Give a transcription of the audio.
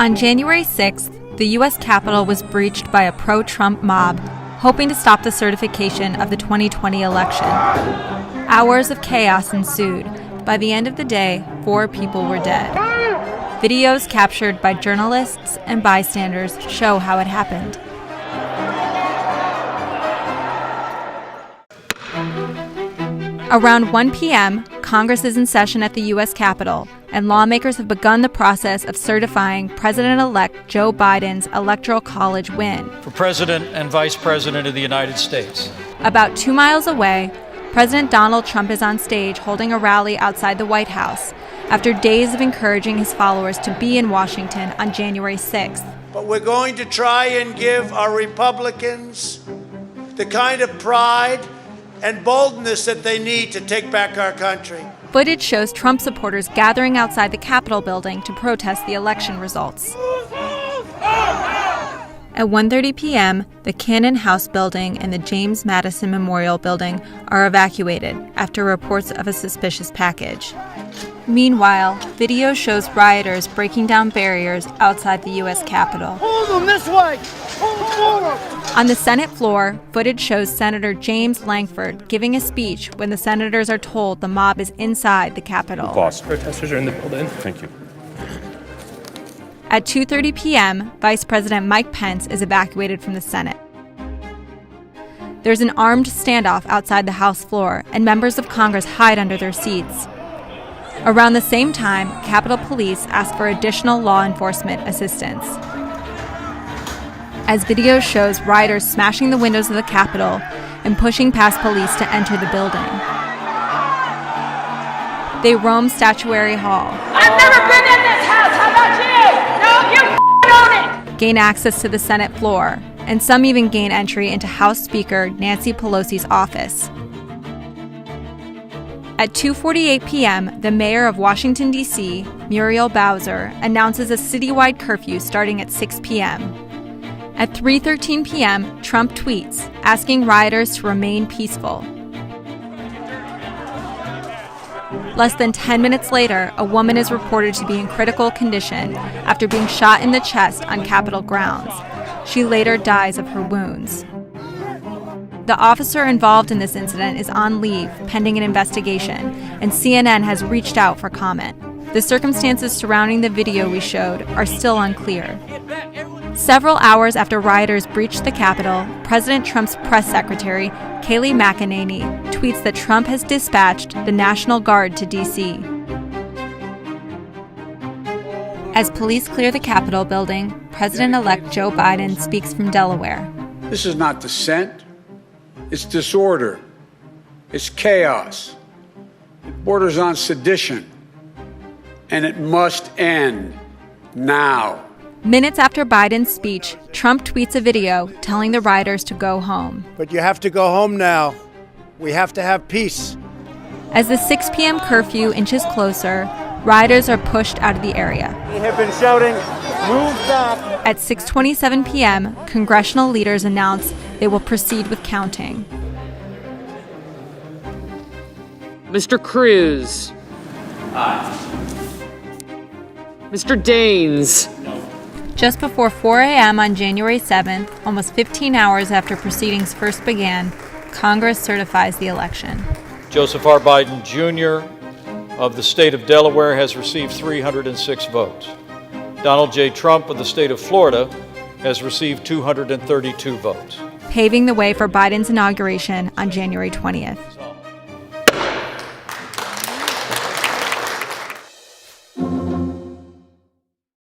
On January 6th, the U.S. Capitol was breached by a pro-Trump mob, hoping to stop the certification of the 2020 election. Hours of chaos ensued. By the end of the day, 4 people were dead. Videos captured by journalists and bystanders show how it happened. Around 1 p.m., Congress is in session at the U.S. Capitol, and lawmakers have begun the process of certifying President-elect Joe Biden's Electoral College win. For President and Vice President of the United States. About 2 miles away, President Donald Trump is on stage holding a rally outside the White House after days of encouraging his followers to be in Washington on January 6th. But we're going to try and give our Republicans the kind of pride and boldness that they need to take back our country. Footage shows Trump supporters gathering outside the Capitol building to protest the election results. At 1:30 p.m., the Cannon House building and the James Madison Memorial Building are evacuated after reports of a suspicious package. Meanwhile, video shows rioters breaking down barriers outside the U.S. Capitol. Hold them this way! Hold them forward! On the Senate floor, footage shows Senator James Lankford giving a speech when the senators are told the mob is inside the Capitol. Boss, protesters are in the building. Thank you. At 2:30 p.m., Vice President Mike Pence is evacuated from the Senate. There's an armed standoff outside the House floor, and members of Congress hide under their seats. Around the same time, Capitol Police ask for additional law enforcement assistance. As video shows rioters smashing the windows of the Capitol and pushing past police to enter the building. They roam Statuary Hall. I've never been in this house. How about you? No, you own it. Gain access to the Senate floor, and some even gain entry into House Speaker Nancy Pelosi's office. At 2:48 p.m., the mayor of Washington, D.C., Muriel Bowser, announces a citywide curfew starting at 6 p.m. At 3:13 p.m., Trump tweets, asking rioters to remain peaceful. Less than 10 minutes later, a woman is reported to be in critical condition after being shot in the chest on Capitol grounds. She later dies of her wounds. The officer involved in this incident is on leave pending an investigation, and CNN has reached out for comment. The circumstances surrounding the video we showed are still unclear. Several hours after rioters breached the Capitol, President Trump's press secretary, Kayleigh McEnany, tweets that Trump has dispatched the National Guard to D.C. As police clear the Capitol building, President-elect Joe Biden speaks from Delaware. This is not dissent. It's disorder. It's chaos. It borders on sedition. And it must end now. Minutes after Biden's speech, Trump tweets a video telling the rioters to go home. But you have to go home now. We have to have peace. As the 6 p.m. curfew inches closer, rioters are pushed out of the area. They have been shouting, "Move back." At 6:27 p.m., congressional leaders announce they will proceed with counting. Mr. Cruz. Aye. Mr. Daines. Just before 4 a.m. on January 7th, almost 15 hours after proceedings first began, Congress certifies the election. Joseph R. Biden, Jr. of the state of Delaware has received 306 votes. Donald J. Trump of the state of Florida has received 232 votes. Paving the way for Biden's inauguration on January 20th.